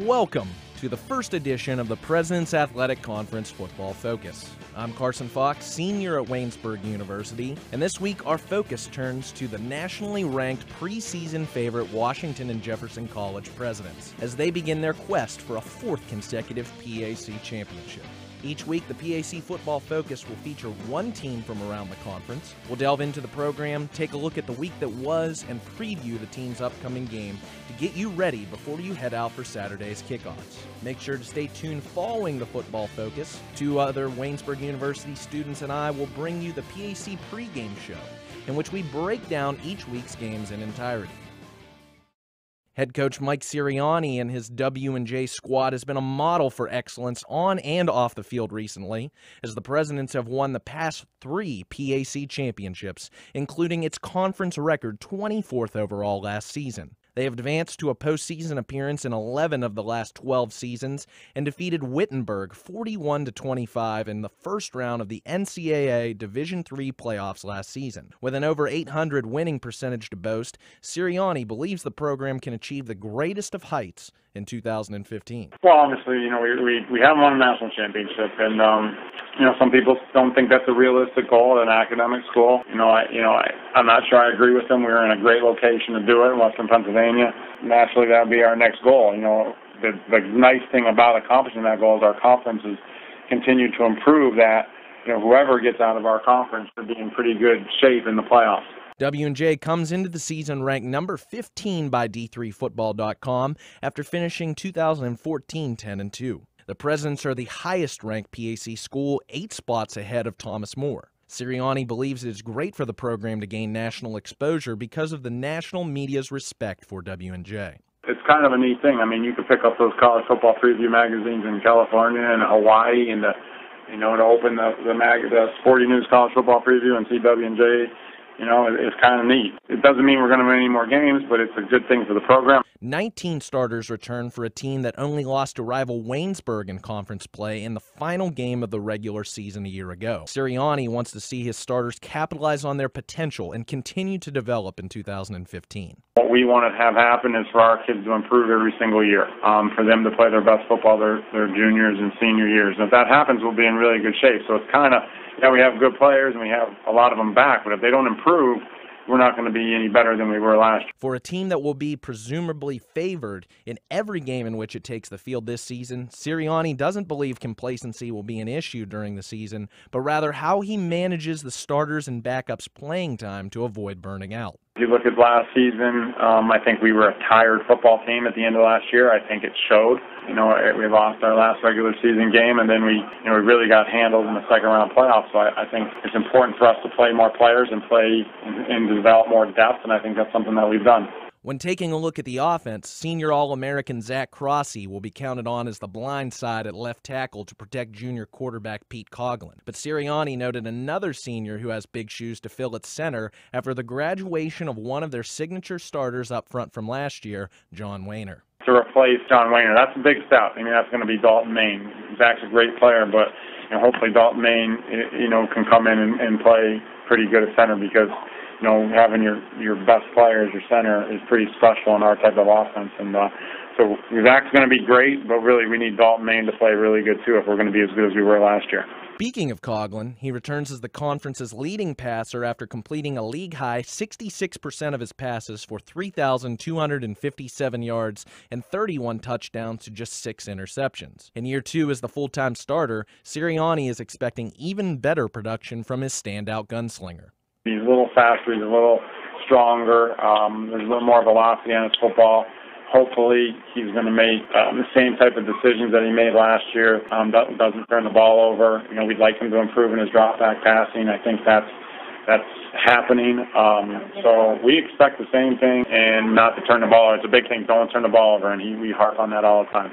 Welcome to the first edition of the President's Athletic Conference Football Focus. I'm Carson Fox, senior at Waynesburg University, and this week our focus turns to the nationally ranked preseason favorite Washington Jefferson College Presidents as they begin their quest for a fourth consecutive PAC championship. Each week, the PAC Football Focus will feature one team from around the conference. We'll delve into the program, take a look at the week that was, and preview the team's upcoming game to get you ready before you head out for Saturday's kickoffs. Make sure to stay tuned following the Football Focus. Two other Waynesburg University students and I will bring you the PAC Pregame Show, in which we break down each week's games in entirety. Head coach Mike Sirianni and his W&J squad has been a model for excellence on and off the field recently, as the Presidents have won the past 3 PAC championships, including its conference record 24th overall last season. They have advanced to a postseason appearance in 11 of the last 12 seasons and defeated Wittenberg 41-25 in the first round of the NCAA Division III playoffs last season. With an over .800 winning percentage to boast, Sirianni believes the program can achieve the greatest of heights in 2015. Well, obviously, we haven't won a national championship, and some people don't think that's a realistic goal at an academic school. I'm not sure I agree with them. We were in a great location to do it in Western Pennsylvania. Naturally, that would be our next goal. The nice thing about accomplishing that goal is our conference has continued to improve that. Whoever gets out of our conference should be in pretty good shape in the playoffs. W&J comes into the season ranked number 15 by D3Football.com after finishing 2014 10-2. The Presidents are the highest-ranked PAC school, 8 spots ahead of Thomas More. Sirianni believes it is great for the program to gain national exposure because of the national media's respect for W&J. It's kind of a neat thing. You could pick up those college football preview magazines in California and Hawaii and to open the Sporting News College Football Preview and see W&J. It's kind of neat. It doesn't mean we're going to win any more games, but it's a good thing for the program. 19 starters return for a team that only lost to rival Waynesburg in conference play in the final game of the regular season a year ago. Sirianni wants to see his starters capitalize on their potential and continue to develop in 2015. What we want to have happen is for our kids to improve every single year, for them to play their best football their juniors and senior years. And if that happens, we'll be in really good shape. So it's kind of, we have good players and we have a lot of them back, but if they don't improve, we're not going to be any better than we were last year. For a team that will be presumably favored in every game in which it takes the field this season, Sirianni doesn't believe complacency will be an issue during the season, but rather how he manages the starters and backups playing time to avoid burning out. If you look at last season, I think we were a tired football team at the end of last year. I think it showed. We lost our last regular season game, and then we really got handled in the second round playoffs. So I think it's important for us to play more players and play and develop more depth, and I think that's something that we've done. When taking a look at the offense, senior All-American Zach Crossy will be counted on as the blind side at left tackle to protect junior quarterback Pete Coghlan. But Sirianni noted another senior who has big shoes to fill at center after the graduation of one of their signature starters up front from last year, John Wayner. To replace John Wayner, that's a big step. That's going to be Dalton Main. Zach's a great player, but hopefully Dalton Main, can come in and play pretty good at center because having your best player as your center is pretty special in our type of offense. And so Zach's going to be great, but really we need Dalton Main to play really good too if we're going to be as good as we were last year. Speaking of Coghlan, he returns as the conference's leading passer after completing a league-high 66% of his passes for 3,257 yards and 31 touchdowns to just 6 interceptions. In year 2 as the full-time starter, Sirianni is expecting even better production from his standout gunslinger. He's a little faster, he's a little stronger, there's a little more velocity on his football. Hopefully he's going to make the same type of decisions that he made last year, doesn't turn the ball over. We'd like him to improve in his drop-back passing. I think that's happening. So we expect the same thing and not to turn the ball over. It's a big thing, don't turn the ball over, and we harp on that all the time.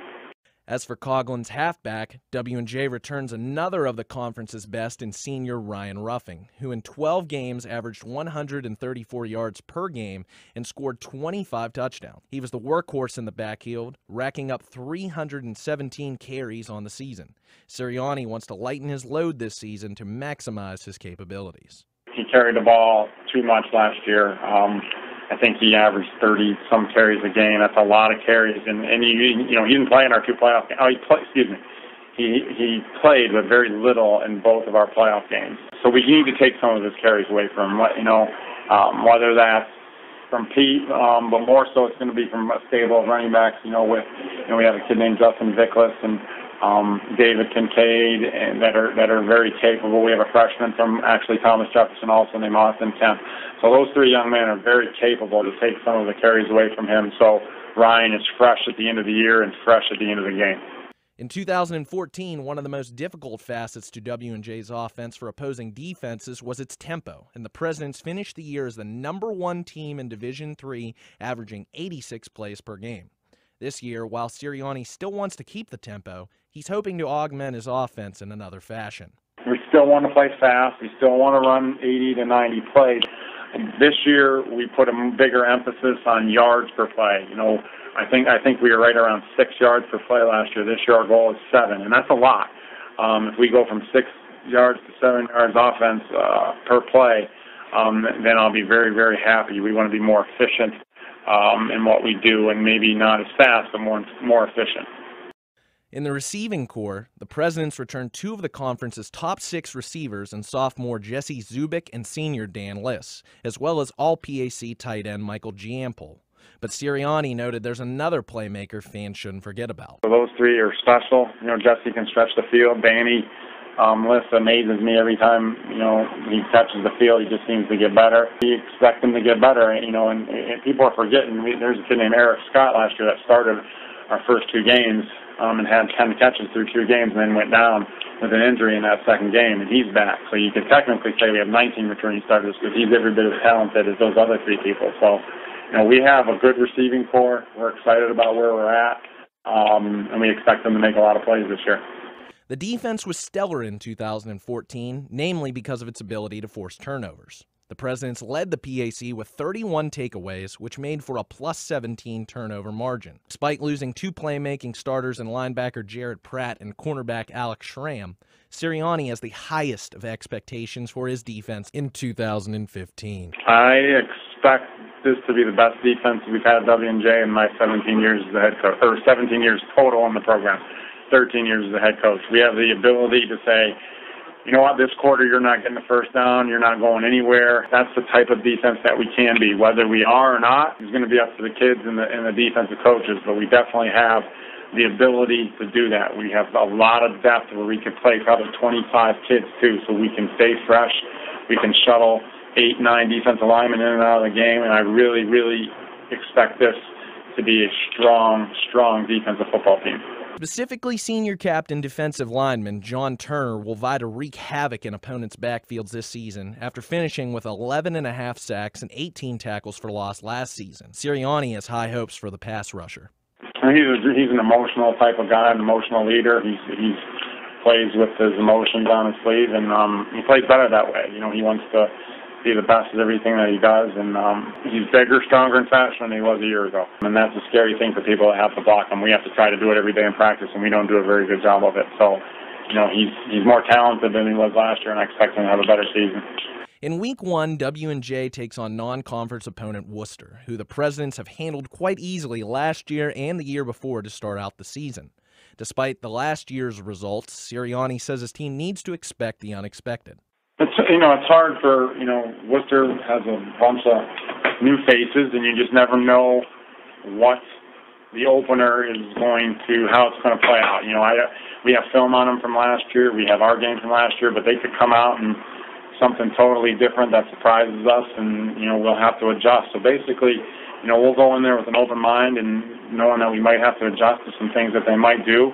As for Coghlan's halfback, W&J returns another of the conference's best in senior Ryan Ruffing, who in 12 games averaged 134 yards per game and scored 25 touchdowns. He was the workhorse in the backfield, racking up 317 carries on the season. Sirianni wants to lighten his load this season to maximize his capabilities. He carried the ball too much last year. I think he averaged 30-some carries a game. That's a lot of carries. And he didn't play in our 2 playoff games. He played, but very little in both of our playoff games. So we need to take some of his carries away from him, whether that's from Pete, but more so it's going to be from a stable of running backs, we have a kid named Justin Vickless and David Kincaid, and that are very capable. We have a freshman from actually Thomas Jefferson also named Austin Kemp. So those 3 young men are very capable to take some of the carries away from him. So Ryan is fresh at the end of the year and fresh at the end of the game. In 2014, one of the most difficult facets to W&J's offense for opposing defenses was its tempo, and the Presidents finished the year as the #1 team in Division III, averaging 86 plays per game. This year, while Sirianni still wants to keep the tempo, he's hoping to augment his offense in another fashion. We still want to play fast. We still want to run 80 to 90 plays. This year, we put a bigger emphasis on yards per play. I think we were right around 6 yards per play last year. This year, our goal is 7, and that's a lot. If we go from 6 yards to 7 yards offense per play, then I'll be very, very happy. We want to be more efficient in what we do, and maybe not as fast, but more efficient. In the receiving corps, the Presidents returned 2 of the conference's top 6 receivers in sophomore Jesse Zubik and senior Dan Liss, as well as all-PAC tight end Michael Giampol. But Sirianni noted there's another playmaker fans shouldn't forget about. So those 3 are special. Jesse can stretch the field. Danny Liss amazes me every time, he touches the field. He just seems to get better. We expect him to get better, and people are forgetting. There's a kid named Eric Scott last year that started our first 2 games and had 10 catches through 2 games and then went down with an injury in that second game, and he's back. So you could technically say we have 19 returning starters because he's every bit as talented as those other 3 people. So, we have a good receiving corps. We're excited about where we're at, and we expect them to make a lot of plays this year. The defense was stellar in 2014, namely because of its ability to force turnovers. The Presidents led the PAC with 31 takeaways, which made for a +17 turnover margin. Despite losing 2 playmaking starters in linebacker Jared Pratt and cornerback Alex Schramm, Sirianni has the highest of expectations for his defense in 2015. I expect this to be the best defense we've had at W&J in my 17 years as the head coach, or 17 years total in the program, 13 years as the head coach. We have the ability to say, you know what, this quarter you're not getting the first down, you're not going anywhere. That's the type of defense that we can be. Whether we are or not is going to be up to the kids and the defensive coaches, but we definitely have the ability to do that. We have a lot of depth where we can play probably 25 kids too, so we can stay fresh. We can shuttle 8, 9 defensive linemen in and out of the game, and I really, really expect this to be a strong, strong defensive football team. Specifically, senior captain defensive lineman John Turner will vie to wreak havoc in opponents' backfields this season after finishing with 11.5 sacks and 18 tackles for loss last season. Sirianni has high hopes for the pass rusher. He's an emotional type of guy, an emotional leader. He plays with his emotions on his sleeve, and he plays better that way. He wants to be the best at everything that he does, and he's bigger, stronger, and faster than he was a year ago. And that's a scary thing for people that have to block him. We have to try to do it every day in practice, and we don't do a very good job of it. So, he's more talented than he was last year, and I expect him to have a better season. In Week 1, W&J takes on non-conference opponent Worcester, who the Presidents have handled quite easily last year and the year before to start out the season. Despite the last year's results, Sirianni says his team needs to expect the unexpected. It's hard for, Worcester has a bunch of new faces, and you just never know what the opener is how it's going to play out. We have film on them from last year. We have our game from last year, but they could come out and something totally different that surprises us, and, we'll have to adjust. So basically, we'll go in there with an open mind and knowing that we might have to adjust to some things that they might do.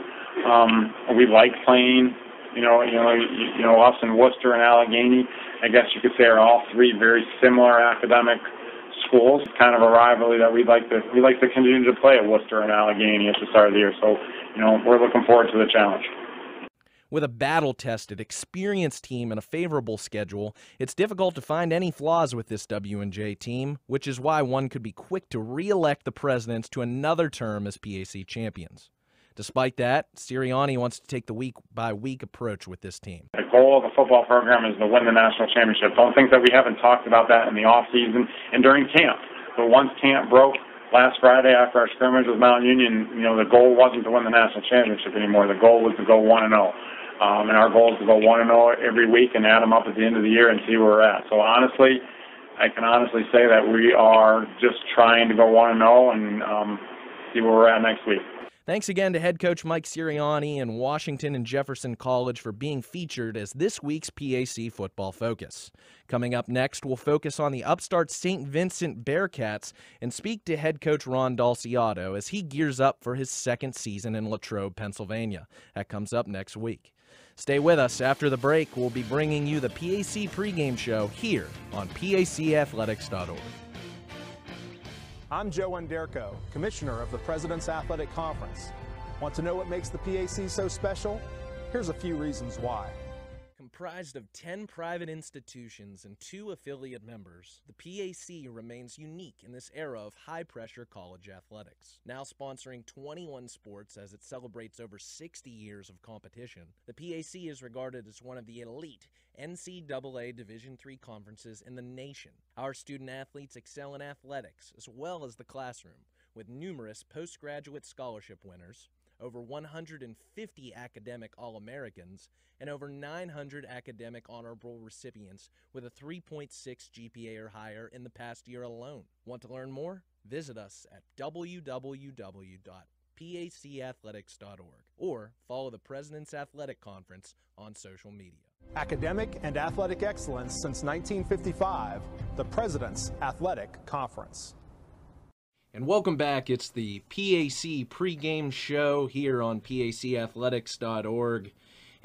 We like playing. Us and Worcester and Allegheny, I guess you could say, are all 3 very similar academic schools. It's kind of a rivalry that we like to continue to play at Worcester and Allegheny at the start of the year. So, we're looking forward to the challenge. With a battle-tested, experienced team and a favorable schedule, it's difficult to find any flaws with this W&J team, which is why one could be quick to re-elect the Presidents to another term as PAC champions. Despite that, Sirianni wants to take the week-by-week approach with this team. The goal of the football program is to win the national championship. Don't think that we haven't talked about that in the offseason and during camp. But once camp broke last Friday after our scrimmage with Mount Union, the goal wasn't to win the national championship anymore. The goal was to go 1-0. And our goal is to go 1-0 every week and add them up at the end of the year and see where we're at. So honestly, I can honestly say that we are just trying to go 1-0 and see where we're at next week. Thanks again to head coach Mike Sirianni and Washington and Jefferson College for being featured as this week's PAC Football Focus. Coming up next, we'll focus on the upstart St. Vincent Bearcats and speak to head coach Ron Dalciato as he gears up for his second season in Latrobe, Pennsylvania. That comes up next week. Stay with us. After the break, we'll be bringing you the PAC Pregame Show here on PACathletics.org. I'm Joe Underko, Commissioner of the President's Athletic Conference. Want to know what makes the PAC so special? Here's a few reasons why. Comprised of 10 private institutions and 2 affiliate members, the PAC remains unique in this era of high-pressure college athletics. Now sponsoring 21 sports as it celebrates over 60 years of competition, the PAC is regarded as one of the elite NCAA Division III conferences in the nation. Our student-athletes excel in athletics as well as the classroom, with numerous postgraduate scholarship winners, over 150 academic All-Americans, and over 900 academic honorable recipients with a 3.6 GPA or higher in the past year alone. Want to learn more? Visit us at www.pacathletics.org or follow the President's Athletic Conference on social media. Academic and athletic excellence since 1955, the President's Athletic Conference. And welcome back. It's the PAC Pregame Show here on PACathletics.org.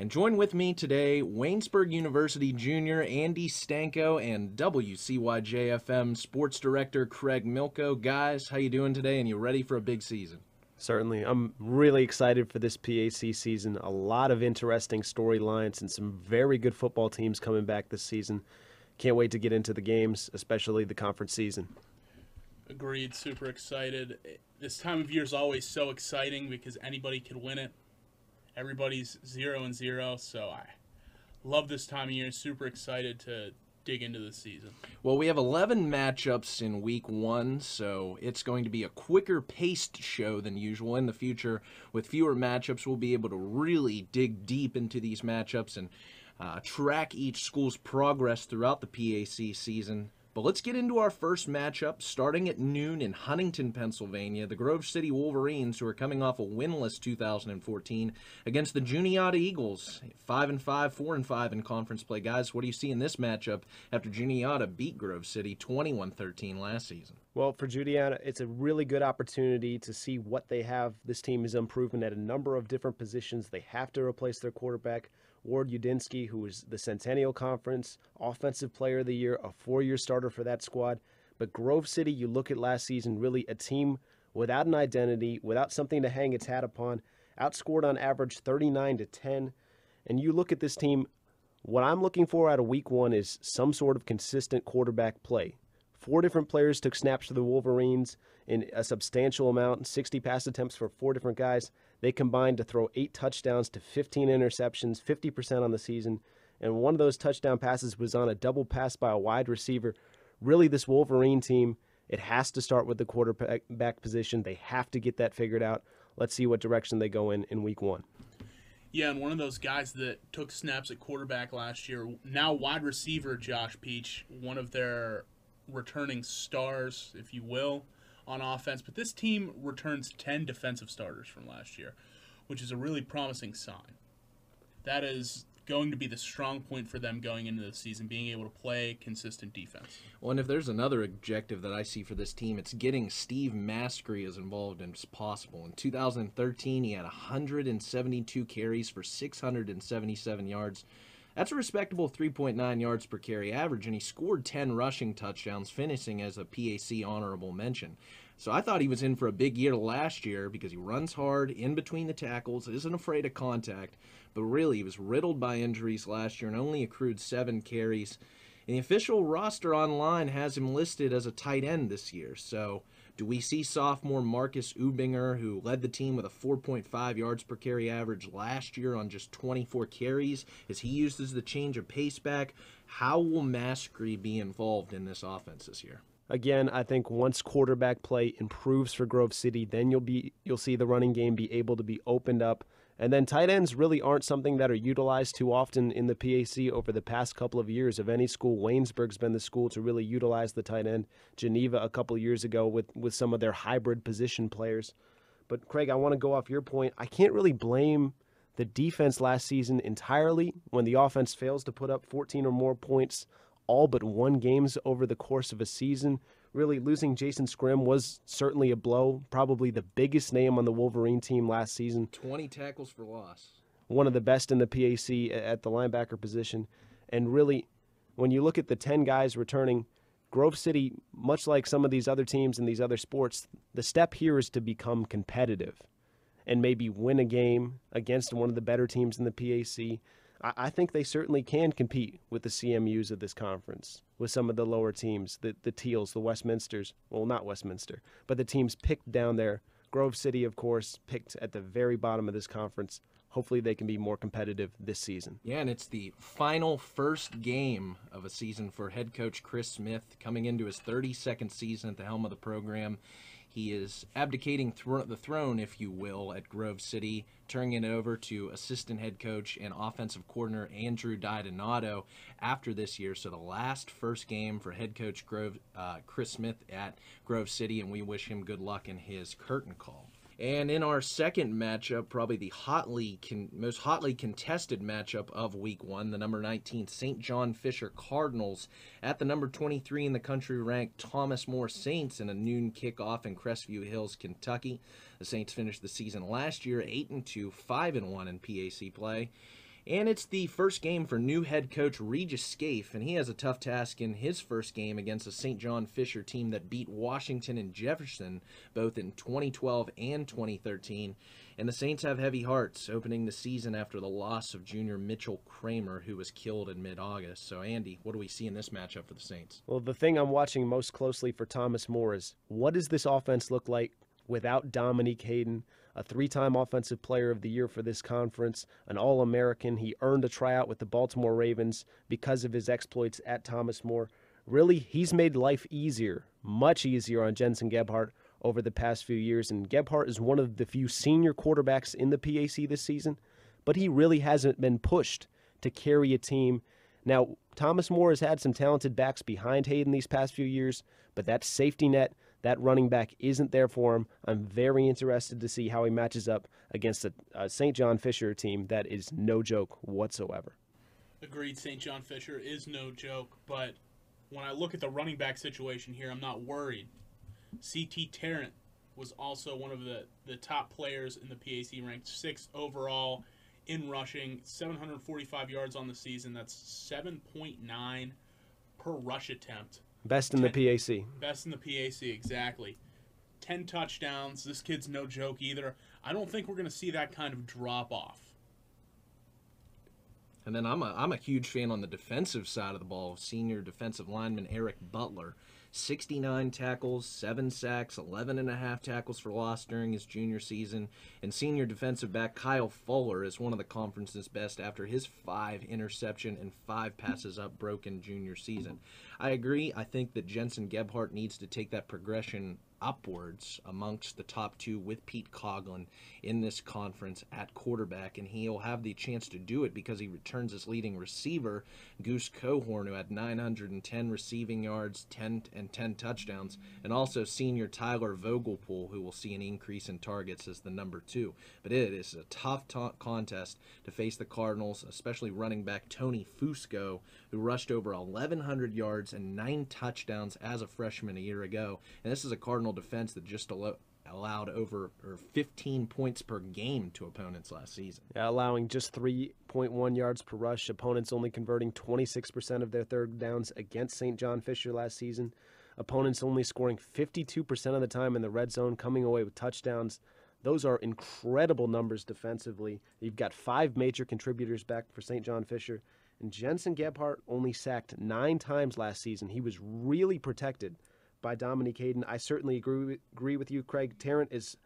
And join with me today, Waynesburg University Junior Andy Stanko and WCYJ-FM Sports Director Creg Milko. Guys, how you doing today? And you ready for a big season? Certainly. I'm really excited for this PAC season. A lot of interesting storylines and some very good football teams coming back this season. Can't wait to get into the games, especially the conference season. Agreed. Super excited. This time of year is always so exciting because anybody could win it. Everybody's 0-0, so I love this time of year. Super excited to dig into the season. Well, we have 11 matchups in week 1, so it's going to be a quicker paced show than usual. In the future, with fewer matchups, we'll be able to really dig deep into these matchups and track each school's progress throughout the PAC season. But let's get into our first matchup, starting at noon in Huntington, Pennsylvania. The Grove City Wolverines, who are coming off a winless 2014, against the Juniata Eagles, 5-5, 4-5 in conference play. Guys, what do you see in this matchup after Juniata beat Grove City 21-13 last season? Well, for Juniata, it's a really good opportunity to see what they have. This team is improving at a number of different positions. They have to replace their quarterback, Ward Udinsky, who is the Centennial Conference Offensive Player of the Year, a 4-year starter for that squad. But Grove City, you look at last season, really a team without an identity, without something to hang its hat upon, outscored on average 39-10. And you look at this team, what I'm looking for out of week 1 is some sort of consistent quarterback play. 4 different players took snaps for the Wolverines in a substantial amount, 60 pass attempts for 4 different guys. They combined to throw 8 touchdowns to 15 interceptions, 50% on the season. And one of those touchdown passes was on a double pass by a wide receiver. Really, this Wolverine team, it has to start with the quarterback position. They have to get that figured out. Let's see what direction they go in week 1. Yeah, and one of those guys that took snaps at quarterback last year, now wide receiver Josh Peach, one of their returning stars, if you will, on offense. But this team returns 10 defensive starters from last year, which is a really promising sign. That is going to be the strong point for them going into the season, being able to play consistent defense. Well, and if there's another objective that I see for this team, it's getting Steve Maskery as involved as possible. In 2013, he had 172 carries for 677 yards. That's a respectable 3.9 yards per carry average, and he scored 10 rushing touchdowns, finishing as a PAC honorable mention. So I thought he was in for a big year last year because he runs hard in between the tackles, isn't afraid of contact, but really he was riddled by injuries last year and only accrued 7 carries. And the official roster online has him listed as a tight end this year. So do we see sophomore Marcus Ubinger, who led the team with a 4.5 yards per carry average last year on just 24 carries? Is he used as the change of pace back? How will Maskery be involved in this offense this year? Again, I think once quarterback play improves for Grove City, then you'll see the running game be able to be opened up. And then tight ends really aren't something that are utilized too often in the PAC over the past couple of years. Of any school, Waynesburg's been the school to really utilize the tight end. Geneva a couple of years ago with some of their hybrid position players. But Craig, I want to go off your point. I can't really blame the defense last season entirely when the offense fails to put up 14 or more points all but one games over the course of a season. Really, losing Jason Scrim was certainly a blow, probably the biggest name on the Wolverine team last season. 20 tackles for loss. One of the best in the PAC at the linebacker position. And really, when you look at the 10 guys returning, Grove City, much like some of these other teams in these other sports, the step here is to become competitive and maybe win a game against one of the better teams in the PAC. I think they certainly can compete with the CMUs of this conference, with some of the lower teams, the Teals, the Westminsters. Well, not Westminster, but the teams picked down there. Grove City, of course, picked at the very bottom of this conference. Hopefully they can be more competitive this season. Yeah, and it's the final first game of a season for head coach Chris Smith, coming into his 32nd season at the helm of the program. He is abdicating the throne, if you will, at Grove City, turning it over to assistant head coach and offensive coordinator Andrew Didonato after this year. So the last first game for head coach Chris Smith at Grove City, and we wish him good luck in his curtain call. And in our second matchup, probably the most hotly contested matchup of Week 1, the number 19 St. John Fisher Cardinals at the number 23 in the country ranked Thomas More Saints in a noon kickoff in Crestview Hills, Kentucky. The Saints finished the season last year 8-2, 5-1 in PAC play. And it's the first game for new head coach Regis Scaife, and he has a tough task in his first game against a St. John Fisher team that beat Washington and Jefferson both in 2012 and 2013. And the Saints have heavy hearts opening the season after the loss of junior Mitchell Kramer, who was killed in mid-August. So, Andy, what do we see in this matchup for the Saints? Well, the thing I'm watching most closely for Thomas More is what does this offense look like without Dominique Hayden, a 3-time Offensive Player of the Year for this conference, an All-American. He earned a tryout with the Baltimore Ravens because of his exploits at Thomas More. Really, he's made life easier, much easier on Jensen Gebhardt over the past few years. And Gebhardt is one of the few senior quarterbacks in the PAC this season, but he really hasn't been pushed to carry a team. Now, Thomas More has had some talented backs behind Hayden these past few years, but that safety net, that running back isn't there for him. I'm very interested to see how he matches up against a St. John Fisher team that is no joke whatsoever. Agreed, St. John Fisher is no joke, but when I look at the running back situation here, I'm not worried. C.T. Tarrant was also one of the top players in the PAC, ranked 6th overall in rushing, 745 yards on the season. That's 7.9 per rush attempt. Best in the PAC. Best in the PAC, exactly. 10 touchdowns. This kid's no joke either. I don't think we're going to see that kind of drop-off. And then I'm a huge fan on the defensive side of the ball of senior defensive lineman Eric Butler. 69 tackles, 7 sacks, 11.5 tackles for loss during his junior season. And senior defensive back Kyle Fuller is one of the conference's best after his 5 interception and 5 passes up broken junior season. I agree. I think that Jensen Gebhardt needs to take that progression upwards amongst the top 2 with Pete Coghlan in this conference at quarterback, and he'll have the chance to do it because he returns his leading receiver, Goose Cohorn, who had 910 receiving yards, 10 touchdowns, and also senior Tyler Vogelpool, who will see an increase in targets as the number 2. But it is a tough contest to face the Cardinals, especially running back Tony Fusco, who rushed over 1,100 yards and 9 touchdowns as a freshman a year ago. And this is a Cardinal defense that just allowed over 15 points per game to opponents last season. Yeah, allowing just 3.1 yards per rush. Opponents only converting 26% of their third downs against St. John Fisher last season. Opponents only scoring 52% of the time in the red zone, coming away with touchdowns. Those are incredible numbers defensively. You've got 5 major contributors back for St. John Fisher. And Jensen Gebhardt only sacked 9 times last season. He was really protected by Dominique Hayden. I certainly agree with you, Craig. Tarrant is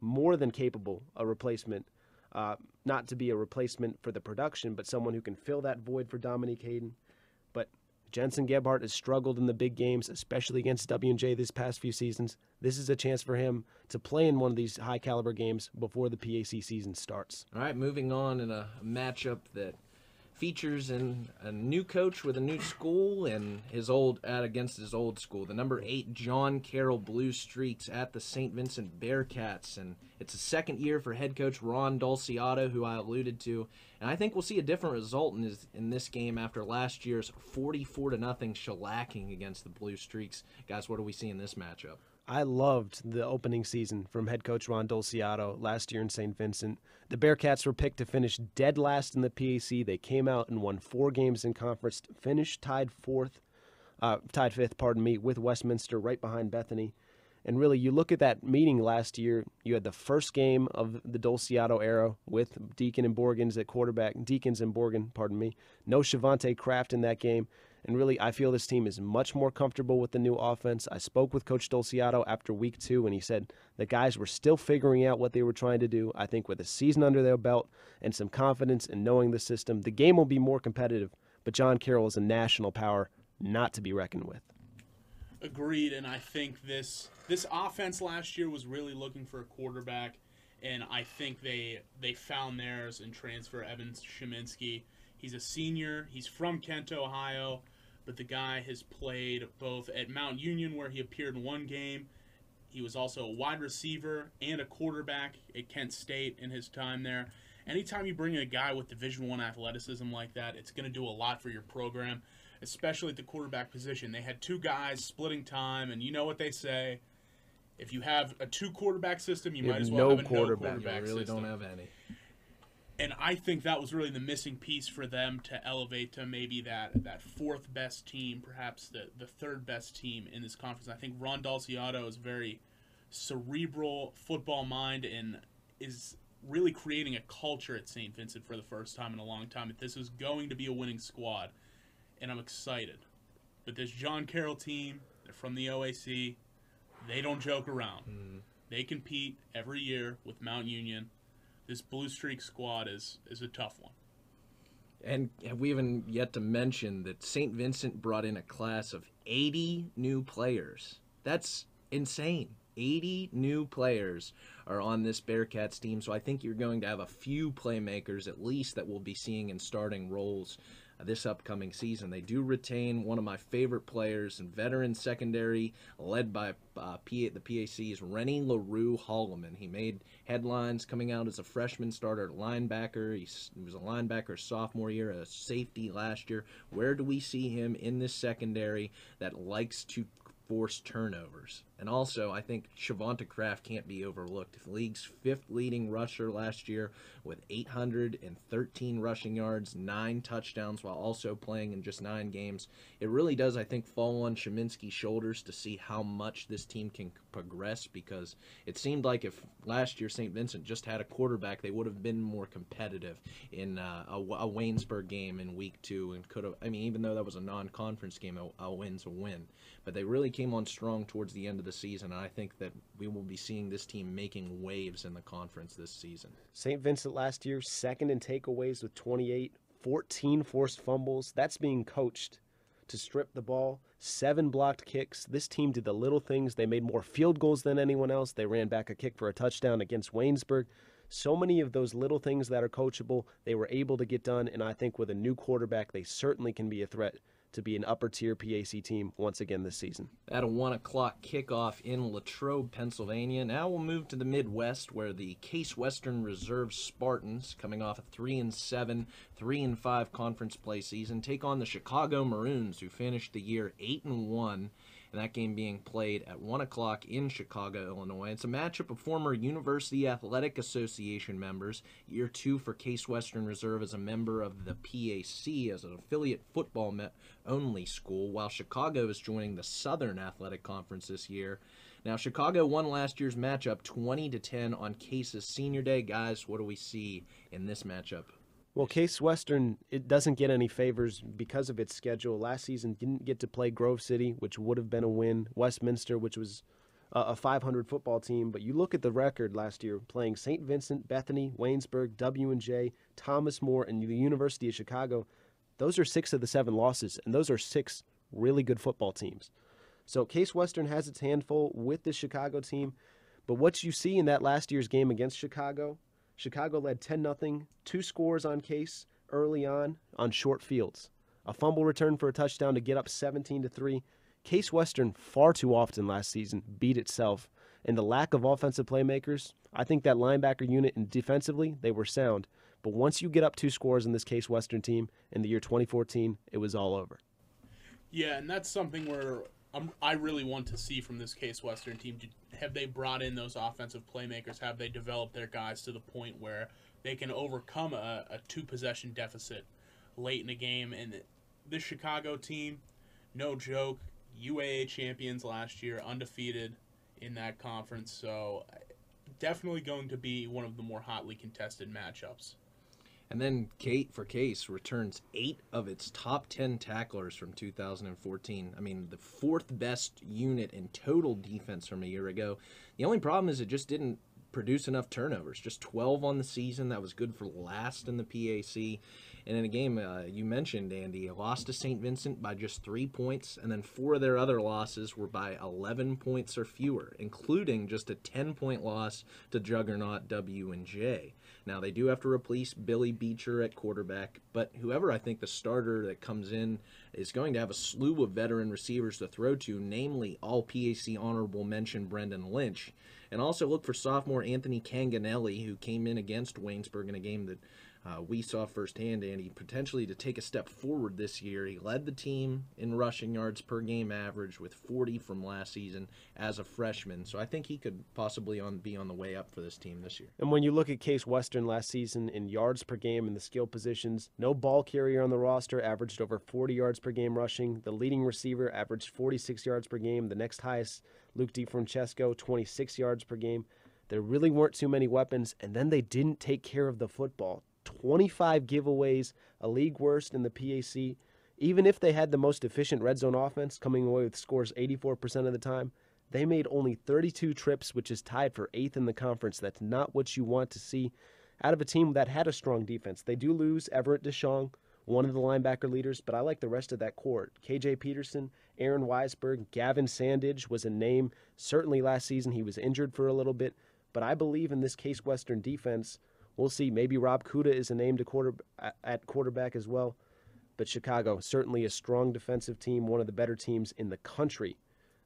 more than capable a replacement, not to be a replacement for the production, but someone who can fill that void for Dominique Hayden. But Jensen Gebhardt has struggled in the big games, especially against W&J this past few seasons. This is a chance for him to play in one of these high-caliber games before the PAC season starts. All right, moving on in a matchup that features a new coach with a new school and against his old school. The number 8 John Carroll Blue Streaks at the St. Vincent Bearcats, and it's a second year for head coach Ron Dulciato, who I alluded to. And I think we'll see a different result in this game after last year's 44-0 shellacking against the Blue Streaks. Guys, what do we see in this matchup? I loved the opening season from head coach Ron Dulciato last year in St. Vincent. The Bearcats were picked to finish dead last in the PAC. They came out and won 4 games in conference, finished tied fifth, with Westminster right behind Bethany. And really, you look at that meeting last year, you had the first game of the Dulciato era with Deacon and Borgans at quarterback, Deacons and Borgan, no Shavante Kraft in that game. And really, I feel this team is much more comfortable with the new offense. I spoke with Coach Dulciato after week 2, and he said the guys were still figuring out what they were trying to do. I think with a season under their belt and some confidence in knowing the system, the game will be more competitive. But John Carroll is a national power not to be reckoned with. Agreed, and I think this offense last year was really looking for a quarterback, and I think they found theirs in transfer Evan Sheminski. He's a senior. He's from Kent, Ohio, but the guy has played both at Mount Union, where he appeared in 1 game. He was also a wide receiver and a quarterback at Kent State in his time there. Anytime you bring in a guy with Division I athleticism like that, it's going to do a lot for your program, especially at the quarterback position. They had 2 guys splitting time, and you know what they say. If you have a 2-quarterback system, you might as well have a no-quarterback system. You really don't have any. And I think that was really the missing piece for them to elevate to maybe that 4th best team, perhaps the 3rd best team in this conference. I think Ron Dulciato is very cerebral football mind and is really creating a culture at St. Vincent for the first time in a long time. This is going to be a winning squad, and I'm excited. But this John Carroll team, they're from the OAC. They don't joke around. They compete every year with Mount Union. This Blue Streak squad is a tough one. And we haven't yet to mention that St. Vincent brought in a class of 80 new players. That's insane. 80 new players are on this Bearcats team, so I think you're going to have a few playmakers at least that we'll be seeing in starting roles this upcoming season. They do retain one of my favorite players in veteran secondary, led by the PAC's Rennie LaRue Holloman. He made headlines coming out as a freshman starter at linebacker. He was a linebacker sophomore year, a safety last year. Where do we see him in this secondary that likes to force turnovers? And also, I think Shavante Kraft can't be overlooked. The league's 5th leading rusher last year with 813 rushing yards, 9 touchdowns, while also playing in just 9 games. It really does, I think, fall on Sheminski's shoulders to see how much this team can progress, because it seemed like if last year St. Vincent just had a quarterback, they would have been more competitive in a Waynesburg game in week 2 and could have, even though that was a non-conference game, a win's a win. But they really came on strong towards the end of the season, and I think that we will be seeing this team making waves in the conference this season. St. Vincent last year, 2nd in takeaways with 28, 14 forced fumbles. That's being coached to strip the ball, 7 blocked kicks. This team did the little things. They made more field goals than anyone else. They ran back a kick for a touchdown against Waynesburg. So many of those little things that are coachable, they were able to get done, and I think with a new quarterback, they certainly can be a threat to be an upper-tier PAC team once again this season. At a 1 o'clock kickoff in Latrobe, Pennsylvania. Now we'll move to the Midwest, where the Case Western Reserve Spartans, coming off a 3-7, 3-5 conference play season, take on the Chicago Maroons, who finished the year 8-1. And that game being played at 1 o'clock in Chicago, Illinois. It's a matchup of former University Athletic Association members. Year 2 for Case Western Reserve as a member of the PAC as an affiliate football-only school, while Chicago is joining the Southern Athletic Conference this year. Now, Chicago won last year's matchup 20-10 on Case's senior day. Guys, what do we see in this matchup? Well, Case Western, it doesn't get any favors because of its schedule. Last season didn't get to play Grove City, which would have been a win. Westminster, which was a 500 football team. But you look at the record last year, playing St. Vincent, Bethany, Waynesburg, W&J, Thomas More, and the University of Chicago. Those are 6 of the 7 losses, and those are 6 really good football teams. So Case Western has its handful with this Chicago team, but what you see in that last year's game against Chicago, Chicago led 10-0, 2 scores on Case early on short fields. A fumble return for a touchdown to get up 17-3. Case Western far too often last season beat itself, and the lack of offensive playmakers, I think that linebacker unit and defensively, they were sound. But once you get up 2 scores in this Case Western team in the year 2014, it was all over. Yeah, and that's something where I really want to see from this Case Western team. Have they brought in those offensive playmakers? Have they developed their guys to the point where they can overcome a 2-possession deficit late in a game? And this Chicago team, no joke, UAA champions last year, undefeated in that conference. So definitely going to be one of the more hotly contested matchups. And then Case returns 8 of its top 10 tacklers from 2014. I mean, the 4th best unit in total defense from a year ago. The only problem is it just didn't produce enough turnovers. Just 12 on the season. That was good for last in the PAC. And in a game you mentioned, Andy, lost to St. Vincent by just 3 points, and then 4 of their other losses were by 11 points or fewer, including just a 10-point loss to Juggernaut W&J. Now, they do have to replace Billy Beecher at quarterback, but whoever I think the starter that comes in is going to have a slew of veteran receivers to throw to, namely all PAC honorable mention Brendan Lynch. And also look for sophomore Anthony Canganelli, who came in against Waynesburg in a game that we saw firsthand, Andy, potentially to take a step forward this year. He led the team in rushing yards per game average with 40 from last season as a freshman. So I think he could possibly be on the way up for this team this year. And when you look at Case Western last season in yards per game in the skill positions, no ball carrier on the roster averaged over 40 yards per game rushing. The leading receiver averaged 46 yards per game. The next highest, Luke DiFrancesco, 26 yards per game. There really weren't too many weapons, and then they didn't take care of the football. 25 giveaways, a league worst in the PAC. Even if they had the most efficient red zone offense, coming away with scores 84% of the time, they made only 32 trips, which is tied for 8th in the conference. That's not what you want to see out of a team that had a strong defense. They do lose Everett DeShong, one of the linebacker leaders, but I like the rest of that core. KJ Peterson, Aaron Weisberg, Gavin Sandage was a name. Certainly last season he was injured for a little bit, but I believe in this Case Western defense. We'll see. Maybe Rob Kuda is a name at quarterback as well. But Chicago, certainly a strong defensive team, one of the better teams in the country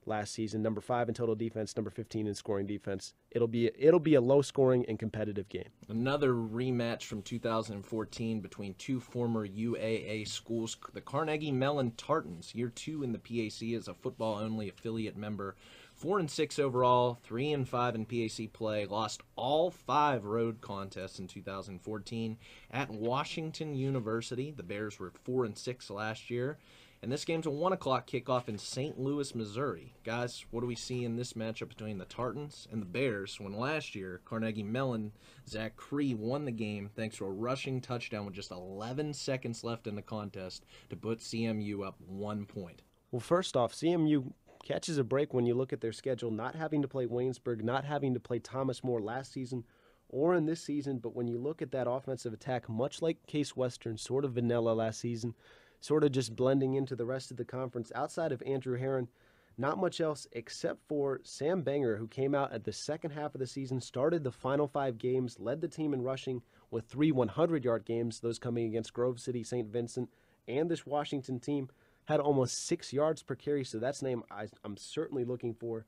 last season. Number 5 in total defense, number 15 in scoring defense. It'll be a low-scoring and competitive game. Another rematch from 2014 between 2 former UAA schools. The Carnegie Mellon Tartans, year 2 in the PAC as a football-only affiliate member. 4-6 overall, 3-5 in PAC play. Lost all 5 road contests in 2014 at Washington University. The Bears were 4-6 last year. And this game's a 1 o'clock kickoff in St. Louis, Missouri. Guys, what do we see in this matchup between the Tartans and the Bears when last year Carnegie Mellon, Zach Cree won the game thanks to a rushing touchdown with just 11 seconds left in the contest to put CMU up 1 point? Well, first off, CMU catches a break when you look at their schedule, not having to play Waynesburg, not having to play Thomas More last season or in this season. But when you look at that offensive attack, much like Case Western, sort of vanilla last season, sort of just blending into the rest of the conference, outside of Andrew Herron, not much else except for Sam Banger, who came out at the second half of the season, started the final 5 games, led the team in rushing with 3 100-yard games, those coming against Grove City, St. Vincent, and this Washington team. Had almost 6 yards per carry, so that's a name I'm certainly looking for.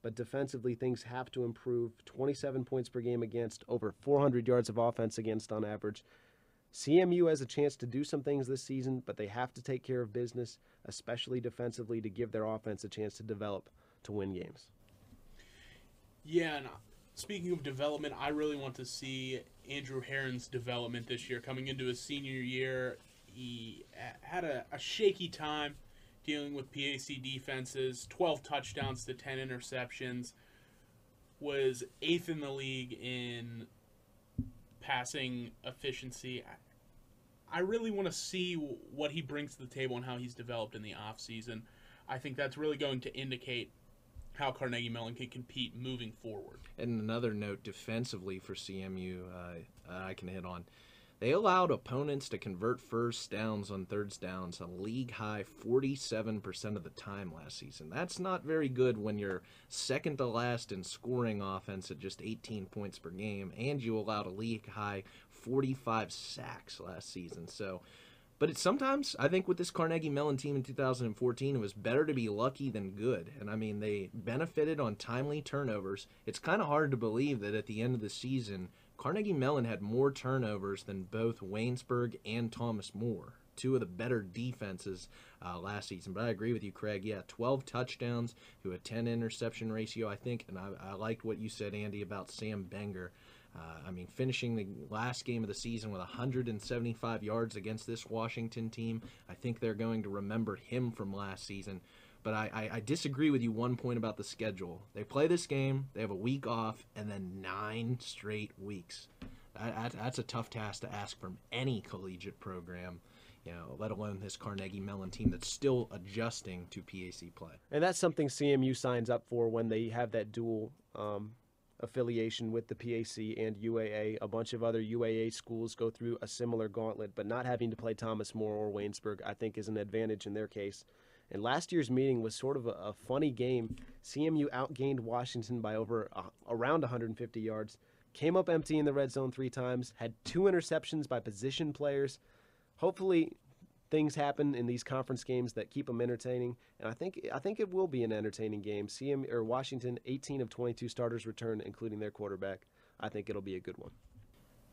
But defensively, things have to improve. 27 points per game against, over 400 yards of offense against on average. CMU has a chance to do some things this season, but they have to take care of business, especially defensively, to give their offense a chance to develop to win games. Yeah, and speaking of development, I really want to see Andrew Herron's development this year. Coming into his senior year, he had a shaky time dealing with PAC defenses, 12 touchdowns to 10 interceptions, was 8th in the league in passing efficiency. I really want to see what he brings to the table and how he's developed in the offseason. I think that's really going to indicate how Carnegie Mellon can compete moving forward. And another note defensively for CMU I can hit on. They allowed opponents to convert first downs on third downs a league-high 47% of the time last season. That's not very good when you're second to last in scoring offense at just 18 points per game, and you allowed a league-high 45 sacks last season. But it's sometimes, I think with this Carnegie Mellon team in 2014, it was better to be lucky than good. And I mean, they benefited on timely turnovers. It's kind of hard to believe that at the end of the season, Carnegie Mellon had more turnovers than both Waynesburg and Thomas More, two of the better defenses last season. But I agree with you, Craig. Yeah, 12 touchdowns to a 10 interception ratio, I think. And I liked what you said, Andy, about Sam Benger. Finishing the last game of the season with 175 yards against this Washington team. I think they're going to remember him from last season. But I disagree with you one point about the schedule. They play this game, they have a week off, and then 9 straight weeks. That's a tough task to ask from any collegiate program, let alone this Carnegie Mellon team that's still adjusting to PAC play. And that's something CMU signs up for when they have that dual affiliation with the PAC and UAA. A bunch of other UAA schools go through a similar gauntlet, but not having to play Thomas More or Waynesburg, I think, is an advantage in their case. And last year's meeting was sort of a funny game. CMU outgained Washington by around 150 yards, came up empty in the red zone 3 times, had 2 interceptions by position players. Hopefully things happen in these conference games that keep them entertaining, and I think it will be an entertaining game. Washington, 18 of 22 starters return, including their quarterback. I think it'll be a good one.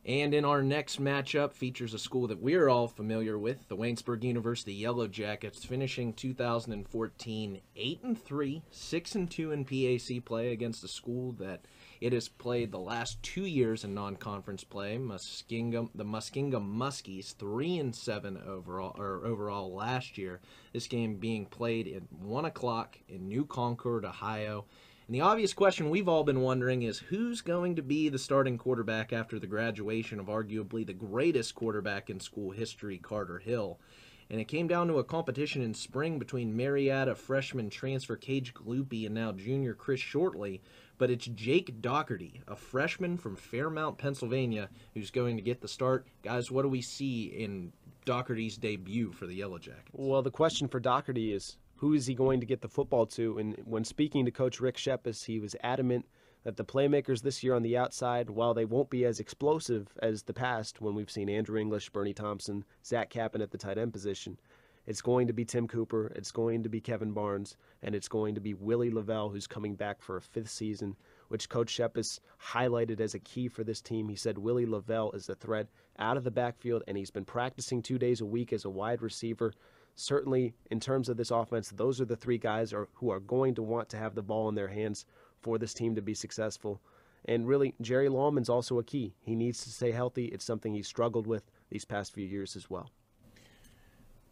And in our next matchup features a school that we're all familiar with, the Waynesburg University Yellow Jackets, finishing 2014 8-3, 6-2 in PAC play against a school that it has played the last 2 years in non-conference play. The Muskingum Muskies, 3-7 overall last year. This game being played at 1 o'clock in New Concord, Ohio. And the obvious question we've all been wondering is who's going to be the starting quarterback after the graduation of arguably the greatest quarterback in school history, Carter Hill. And it came down to a competition in spring between Marietta freshman transfer Cage Gloopy and now junior Chris Shortley. But it's Jake Doherty, a freshman from Fairmount, Pennsylvania, who's going to get the start. Guys, what do we see in Doherty's debut for the Yellow Jackets? Well, the question for Doherty is, who is he going to get the football to? And when speaking to Coach Rick Shepis, he was adamant that the playmakers this year on the outside, while they won't be as explosive as the past when we've seen Andrew English, Bernie Thompson, Zach Kappen at the tight end position, it's going to be Tim Cooper, it's going to be Kevin Barnes, and it's going to be Willie Lavelle, who's coming back for a 5th season, which Coach Shepis highlighted as a key for this team. He said Willie Lavelle is the threat out of the backfield, and he's been practicing 2 days a week as a wide receiver. Certainly, in terms of this offense, those are the 3 guys who are going to want to have the ball in their hands for this team to be successful. And really, Jerry Lawman's also a key. He needs to stay healthy. It's something he's struggled with these past few years as well.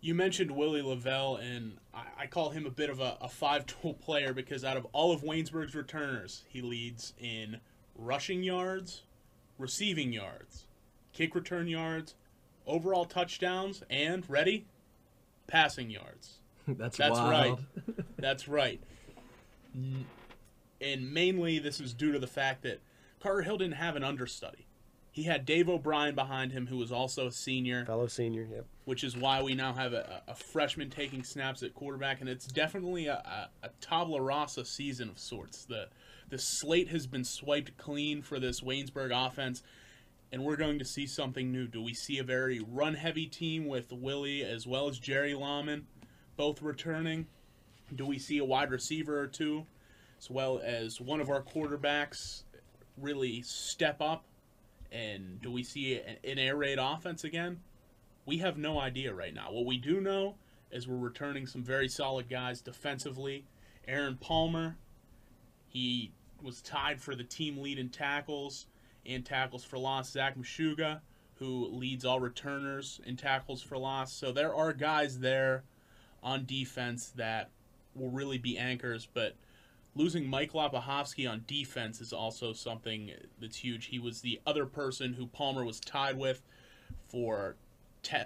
You mentioned Willie Lavelle, and I call him a bit of a 5-tool player because out of all of Waynesburg's returners, he leads in rushing yards, receiving yards, kick return yards, overall touchdowns, and, ready? Passing yards. That's wild. Right. That's right. And mainly this is due to the fact that Carter Hill didn't have an understudy. He had Dave O'Brien behind him, who was also a senior. Fellow senior, yep. Which is why we now have a freshman taking snaps at quarterback, and it's definitely a tabula rasa season of sorts. The slate has been swiped clean for this Waynesburg offense, and we're going to see something new. Do we see a very run-heavy team with Willie as well as Jerry Lawman both returning? Do we see a wide receiver or two, as well as one of our quarterbacks really step up? And do we see an air raid offense again? We have no idea right now. What we do know is we're returning some very solid guys defensively. Aaron Palmer, he was tied for the team lead in tackles and tackles for loss. Zach Meshuga, who leads all returners in tackles for loss. So there are guys there on defense that will really be anchors, but losing Mike Lopahovsky on defense is also something that's huge. He was the other person who Palmer was tied with for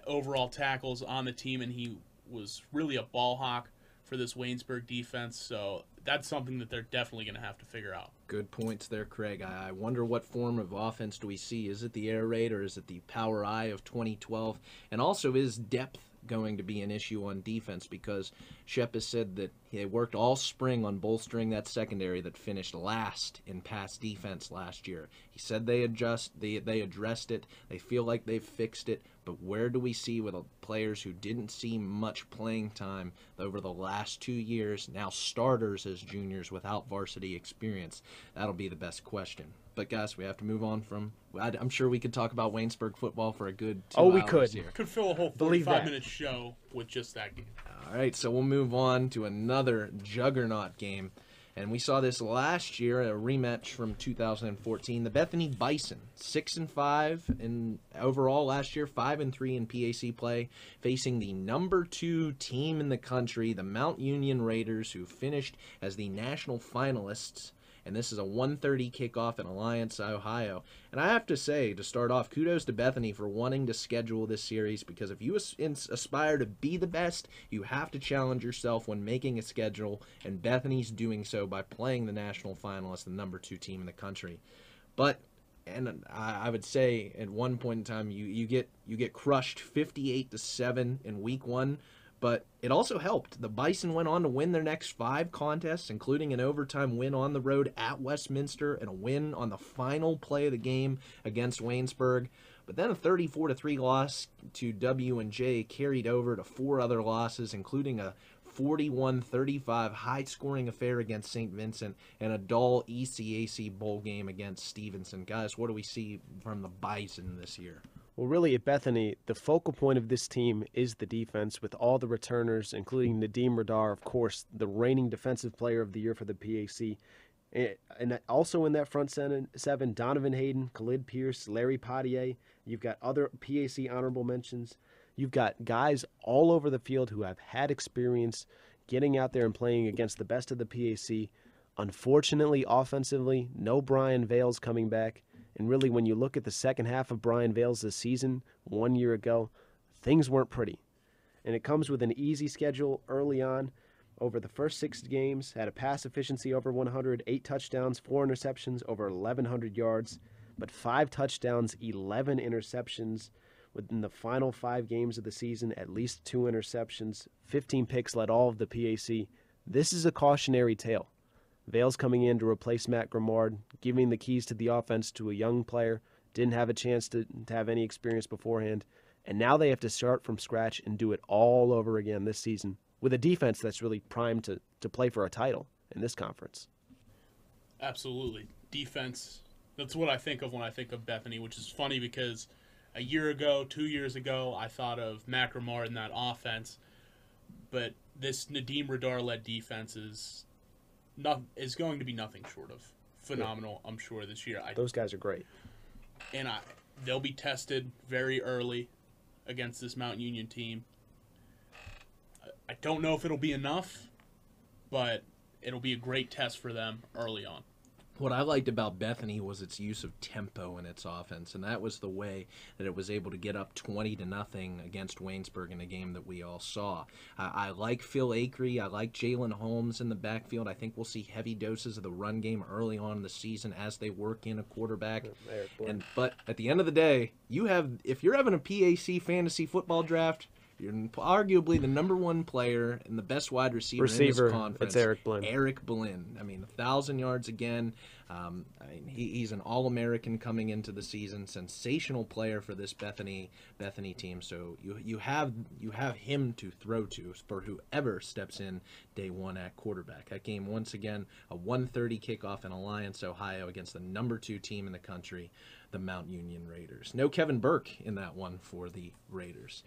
overall tackles on the team, and he was really a ball hawk for this Waynesburg defense. So that's something that they're definitely going to have to figure out. Good points there, Craig. I wonder what form of offense do we see. Is it the air raid or is it the power eye of 2012? And also, is depth going to be an issue on defense? Because Shep has said that they worked all spring on bolstering that secondary that finished last in pass defense last year. He said they addressed it. They feel like they've fixed it. But where do we see with players who didn't see much playing time over the last 2 years, now starters as juniors without varsity experience? That'll be the best question. But guys, we have to move on from. I'm sure we could talk about Waynesburg football for a good 2 hours we could. here. Could fill a whole 45-minute show with just that game. All right, so we'll move on to another juggernaut game. And we saw this last year, a rematch from 2014. The Bethany Bison, 6-5 in overall last year, 5-3 in PAC play, facing the number 2 team in the country, the Mount Union Raiders, who finished as the national finalists. And this is a 1:30 kickoff in Alliance, Ohio. And I have to say, to start off, kudos to Bethany for wanting to schedule this series, because if you aspire to be the best, you have to challenge yourself when making a schedule, and Bethany's doing so by playing the national finalists, the number 2 team in the country. But, and I would say at one point in time, you get crushed 58-7 in week 1. But it also helped. The Bison went on to win their next 5 contests, including an overtime win on the road at Westminster and a win on the final play of the game against Waynesburg. But then a 34-3 loss to W&J carried over to 4 other losses, including a 41-35 high-scoring affair against St. Vincent and a dull ECAC bowl game against Stevenson. Guys, what do we see from the Bison this year? Well, really, at Bethany, the focal point of this team is the defense, with all the returners, including Nadim Radar, of course, the reigning Defensive Player of the Year for the PAC. And also in that front 7, Donovan Hayden, Khalid Pierce, Larry Potier. You've got other PAC honorable mentions. You've got guys all over the field who have had experience getting out there and playing against the best of the PAC. Unfortunately, offensively, no Brian Vales coming back. And really, when you look at the second half of Brian Vales' this season, 1 year ago, things weren't pretty. And it comes with an easy schedule early on. Over the first 6 games, had a pass efficiency over 100, 8 touchdowns, 4 interceptions, over 1,100 yards. But 5 touchdowns, 11 interceptions. Within the final 5 games of the season, at least 2 interceptions, 15 picks led all of the PAC. This is a cautionary tale. Vales coming in to replace Matt Grimard, giving the keys to the offense to a young player, didn't have a chance to have any experience beforehand, and now they have to start from scratch and do it all over again this season with a defense that's really primed to play for a title in this conference. Absolutely. Defense, that's what I think of when I think of Bethany, which is funny because a year ago, 2 years ago, I thought of Matt Grimard in that offense, but this Nadim Radar-led defense is going to be nothing short of phenomenal, I'm sure, this year. Those guys are great. And they'll be tested very early against this Mount Union team. I don't know if it'll be enough, but it'll be a great test for them early on. What I liked about Bethany was its use of tempo in its offense, and that was the way that it was able to get up 20-0 against Waynesburg in a game that we all saw. I like Phil Acree. I like Jalen Holmes in the backfield. I think we'll see heavy doses of the run game early on in the season as they work in a quarterback. But at the end of the day, if you're having a PAC fantasy football draft, you're arguably the number 1 player and the best wide receiver in this conference. It's Eric Blinn. Eric Blinn. 1,000 yards again. He's an All-American coming into the season. Sensational player for this Bethany team. So you have him to throw to for whoever steps in day 1 at quarterback. That game, once again, a 1:30 kickoff in Alliance, Ohio, against the number 2 team in the country, the Mount Union Raiders. No Kevin Burke in that one for the Raiders.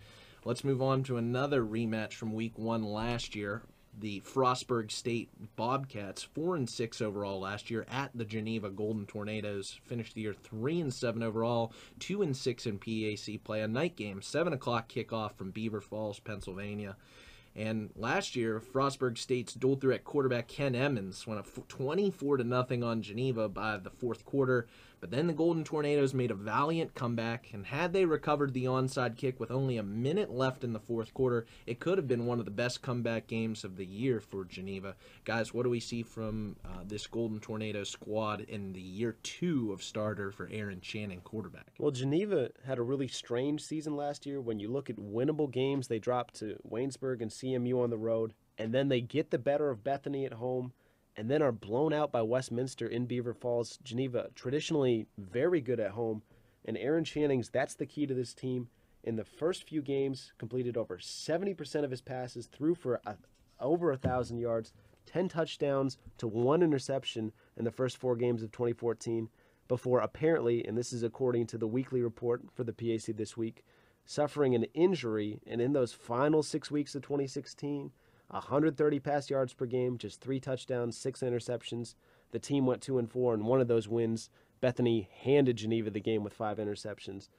Let's move on to another rematch from week 1 last year. The Frostburg State Bobcats, 4-6 overall last year at the Geneva Golden Tornadoes, finished the year 3-7 overall, 2-6 in PAC play. A night game, 7 o'clock kickoff from Beaver Falls, Pennsylvania. And last year, Frostburg State's dual threat quarterback Ken Emmons went up 24-0 on Geneva by the fourth quarter. But then the Golden Tornadoes made a valiant comeback, and had they recovered the onside kick with only a minute left in the fourth quarter, it could have been one of the best comeback games of the year for Geneva. Guys, what do we see from this Golden Tornado squad in the year 2 of starter for Aaron Channing, quarterback? Well, Geneva had a really strange season last year. When you look at winnable games, they dropped to Waynesburg and CMU on the road, and then they get the better of Bethany at home, and then are blown out by Westminster in Beaver Falls. Geneva, traditionally very good at home, and Aaron Channing's, that's the key to this team. In the first few games, completed over 70% of his passes, threw for over 1,000 yards, 10 touchdowns to 1 interception in the first 4 games of 2014, before apparently, and this is according to the weekly report for the PAC this week, suffering an injury, and in those final 6 weeks of 2016, 130 pass yards per game, just 3 touchdowns, 6 interceptions. The team went 2-4, and one of those wins, Bethany handed Geneva the game with 5 interceptions.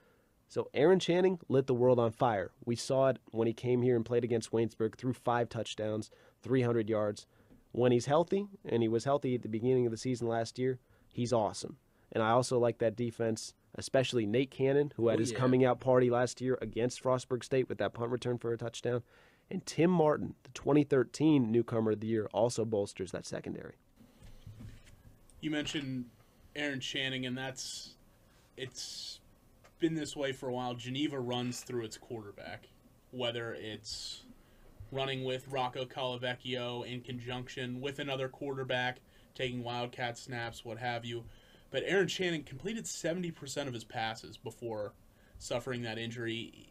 So Aaron Channing lit the world on fire. We saw it when he came here and played against Waynesburg, threw 5 touchdowns, 300 yards. When he's healthy, and he was healthy at the beginning of the season last year, he's awesome. And I also like that defense, especially Nate Cannon, who had his coming out party last year against Frostburg State with that punt return for a touchdown. And Tim Martin, the 2013 newcomer of the year, also bolsters that secondary. You mentioned Aaron Channing, and it's been this way for a while. Geneva runs through its quarterback, whether it's running with Rocco Calavecchio in conjunction with another quarterback, taking Wildcat snaps, what have you. But Aaron Channing completed 70% of his passes before suffering that injury.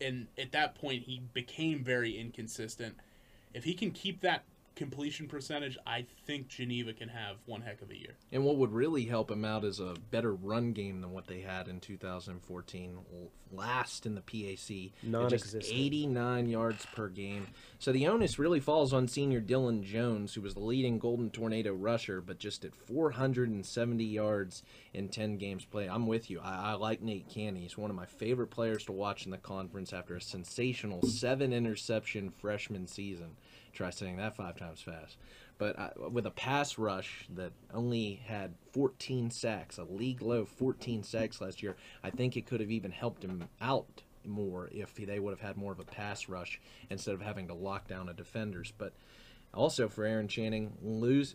And at that point, he became very inconsistent. If he can keep that completion percentage, I think Geneva can have one heck of a year. And what would really help him out is a better run game than what they had in 2014. Last in the PAC, non-existent, just 89 yards per game. So the onus really falls on senior Dylan Jones, who was the leading Golden Tornado rusher, but just at 470 yards in 10 games played. I'm with you. I like Nate Cannon. He's one of my favorite players to watch in the conference after a sensational 7-interception freshman season. Try saying that 5 times fast. But with a pass rush that only had 14 sacks, a league low 14 sacks last year, I think it could have even helped him out more if they would have had more of a pass rush instead of having to lock down the defenders. But also for Aaron Channing,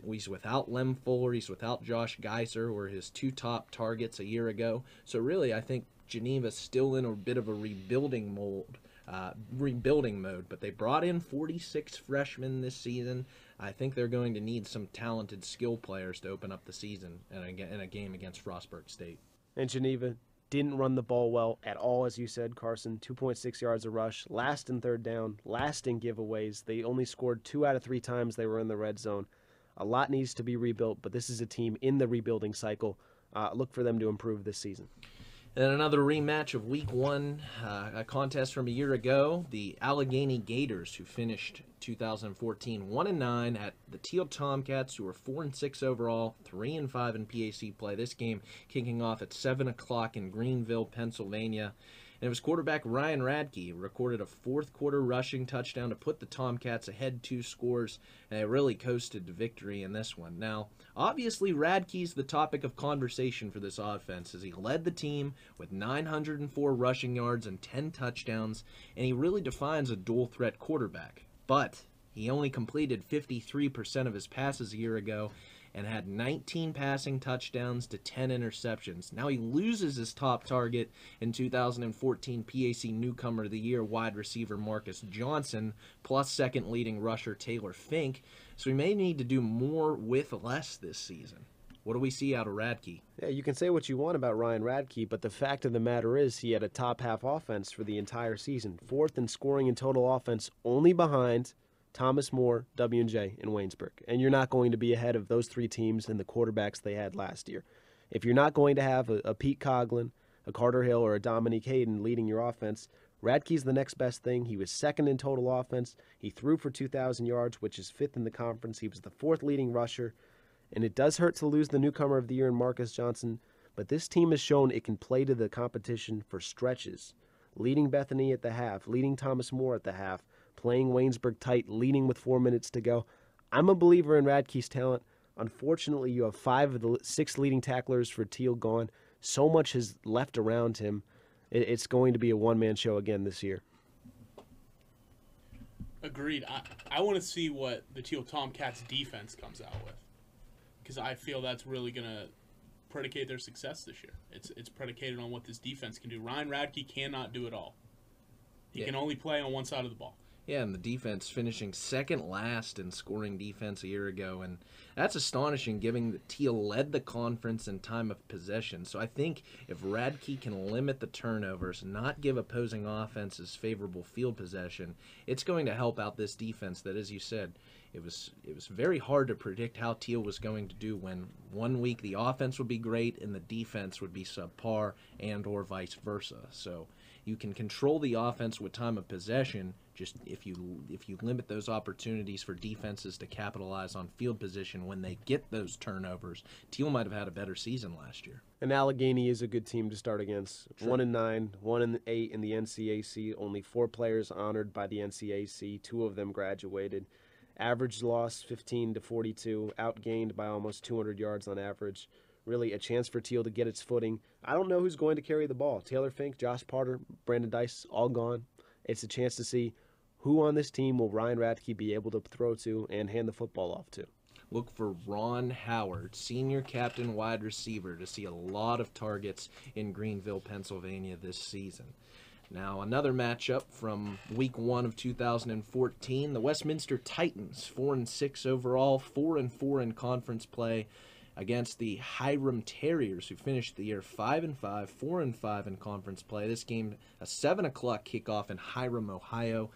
he's without Lem Fuller, he's without Josh Geiser, who were his 2 top targets a year ago. So really, I think Geneva's still in a bit of a rebuilding mode, but they brought in 46 freshmen this season. I think they're going to need some talented skill players to open up the season in a game against Frostburg State. And Geneva didn't run the ball well at all, as you said, Carson. 2.6 yards a rush, last in third down, last in giveaways. They only scored 2 out of 3 times they were in the red zone. A lot needs to be rebuilt, but this is a team in the rebuilding cycle. Look for them to improve this season. And another rematch of Week 1, a contest from a year ago. The Allegheny Gators, who finished 2014 1-9 at the Teal Tomcats, who were 4-6 overall, 3-5 in PAC play. This game kicking off at 7 o'clock in Greenville, Pennsylvania. And it was quarterback Ryan Radke who recorded a fourth-quarter rushing touchdown to put the Tomcats ahead 2 scores, and they really coasted to victory in this one. Now, obviously, Radke's the topic of conversation for this offense as he led the team with 904 rushing yards and 10 touchdowns, and he really defines a dual-threat quarterback. But he only completed 53% of his passes a year ago and had 19 passing touchdowns to 10 interceptions. Now he loses his top target in 2014 PAC Newcomer of the Year wide receiver Marcus Johnson, plus second leading rusher Taylor Fink, so he may need to do more with less this season. What do we see out of Radke? Yeah, you can say what you want about Ryan Radke, but the fact of the matter is he had a top-half offense for the entire season. 4th in scoring in total offense, only behind Thomas More, W&J, and Waynesburg. And you're not going to be ahead of those 3 teams and the quarterbacks they had last year. If you're not going to have a Pete Coghlan, a Carter Hill, or a Dominique Hayden leading your offense, Radke's the next best thing. He was 2nd in total offense. He threw for 2,000 yards, which is 5th in the conference. He was the 4th leading rusher. And it does hurt to lose the newcomer of the year in Marcus Johnson, but this team has shown it can play to the competition for stretches. Leading Bethany at the half, leading Thomas More at the half, playing Waynesburg tight, leading with 4 minutes to go. I'm a believer in Radke's talent. Unfortunately, you have 5 of the 6 leading tacklers for Teal gone. So much has left around him. It's going to be a one-man show again this year. Agreed. I want to see what the Teal Tomcats defense comes out with, because I feel that's really going to predicate their success this year. It's predicated on what this defense can do. Ryan Radke cannot do it all. He can only play on one side of the ball. Yeah, and the defense finishing second last in scoring defense a year ago, and that's astonishing given that Teal led the conference in time of possession. So I think if Radke can limit the turnovers, not give opposing offenses favorable field possession, it's going to help out this defense that, as you said, it was very hard to predict how Teal was going to do when one week the offense would be great and the defense would be subpar, and or vice versa. So you can control the offense with time of possession. Just if you limit those opportunities for defenses to capitalize on field position when they get those turnovers, Teal might have had a better season last year. And Allegheny is a good team to start against. Sure. 1-9, 1-8 in the NCAC. Only 4 players honored by the NCAC. 2 of them graduated. Average loss 15-42. Outgained by almost 200 yards on average. Really a chance for Teal to get its footing. I don't know who's going to carry the ball. Taylor Fink, Josh Parter, Brandon Dice, all gone. It's a chance to see who on this team will Ryan Radke be able to throw to and hand the football off to. Look for Ron Howard, senior captain wide receiver, to see a lot of targets in Greenville, Pennsylvania this season. Now, another matchup from Week 1 of 2014, the Westminster Titans, 4-6 overall, 4-4 in conference play, against the Hiram Terriers, who finished the year 5-5, 4-5 in conference play. This game, a 7 o'clock kickoff in Hiram, Ohio.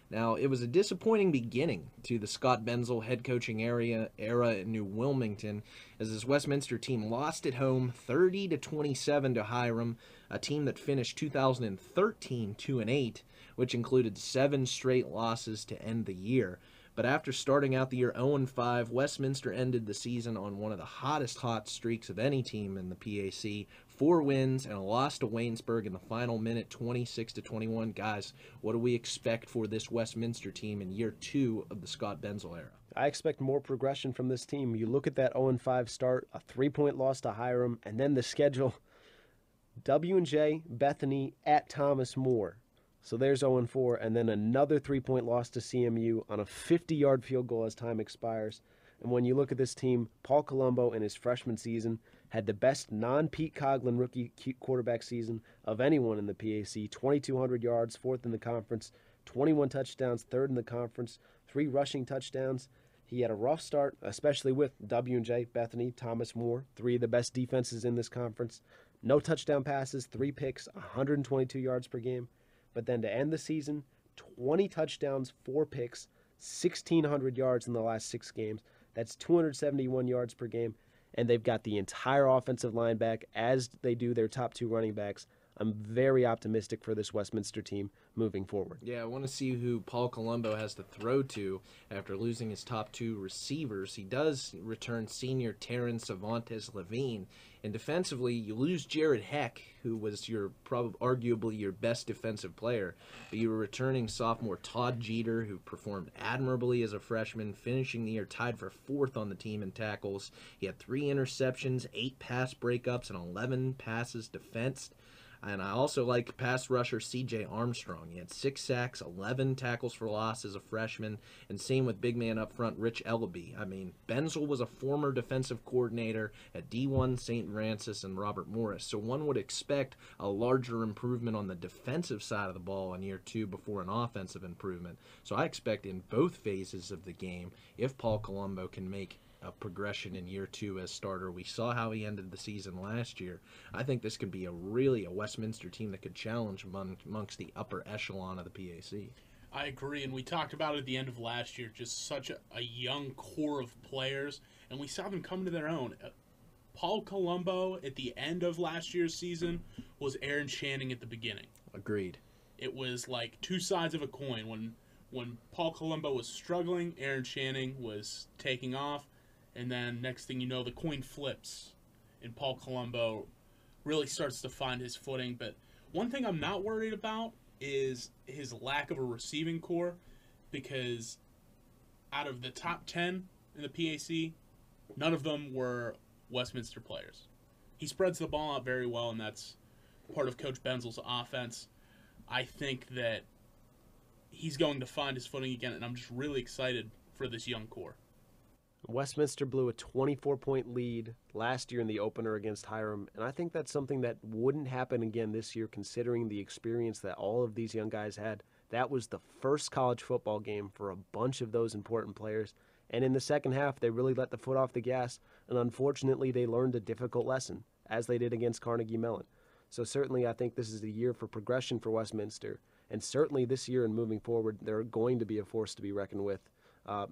Now, it was a disappointing beginning to the Scott Benzel head coaching era in New Wilmington, as this Westminster team lost at home 30-27 to Hiram, a team that finished 2013 2-8, which included 7 straight losses to end the year. But after starting out the year 0-5, Westminster ended the season on one of the hottest hot streaks of any team in the PAC. 4 wins and a loss to Waynesburg in the final minute, 26-21. Guys, what do we expect for this Westminster team in year 2 of the Scott Benzel era? I expect more progression from this team. You look at that 0-5 start, a 3-point loss to Hiram, and then the schedule. W&J, Bethany, at Thomas More. So there's 0-4, and then another 3-point loss to CMU on a 50-yard field goal as time expires. And when you look at this team, Paul Colombo in his freshman season had the best non-Pete Coghlan rookie quarterback season of anyone in the PAC. 2,200 yards, 4th in the conference, 21 touchdowns, 3rd in the conference, 3 rushing touchdowns. He had a rough start, especially with W&J, Bethany, Thomas More, 3 of the best defenses in this conference. No touchdown passes, 3 picks, 122 yards per game. But then to end the season, 20 touchdowns, 4 picks, 1,600 yards in the last 6 games. That's 271 yards per game. And they've got the entire offensive line back, as they do their top 2 running backs. I'm very optimistic for this Westminster team moving forward. Yeah, I want to see who Paul Colombo has to throw to after losing his top 2 receivers. He does return senior Tarrant Cervantes Levine. And defensively, you lose Jared Heck, who was arguably your best defensive player. But you were returning sophomore Todd Jeter, who performed admirably as a freshman, finishing the year tied for 4th on the team in tackles. He had 3 interceptions, 8 pass breakups, and 11 passes defensed. And I also like pass rusher C.J. Armstrong. He had 6 sacks, 11 tackles for loss as a freshman, and same with big man up front, Rich Ellaby. I mean, Benzel was a former defensive coordinator at D1 St. Francis and Robert Morris, so one would expect a larger improvement on the defensive side of the ball in year 2 before an offensive improvement. So I expect in both phases of the game, if Paul Colombo can make a progression in year 2 as starter. We saw how he ended the season last year. I think this could be a Westminster team that could challenge amongst the upper echelon of the PAC. I agree, and we talked about it at the end of last year, just such a young core of players, and we saw them come to their own. Paul Colombo at the end of last year's season was Aaron Channing at the beginning. Agreed. It was like 2 sides of a coin. When Paul Colombo was struggling, Aaron Channing was taking off. And then next thing you know, the coin flips, and Paul Colombo really starts to find his footing. But one thing I'm not worried about is his lack of a receiving core. because out of the top 10 in the PAC, none of them were Westminster players. He spreads the ball out very well, and that's part of Coach Benzel's offense. I think that he's going to find his footing again, and I'm just really excited for this young core. Westminster blew a 24-point lead last year in the opener against Hiram, and I think that's something that wouldn't happen again this year considering the experience that all of these young guys had. That was the first college football game for a bunch of those important players, and in the second half, they really let the foot off the gas, and unfortunately, they learned a difficult lesson, as they did against Carnegie Mellon. So certainly, I think this is a year for progression for Westminster, and certainly this year and moving forward, they're going to be a force to be reckoned with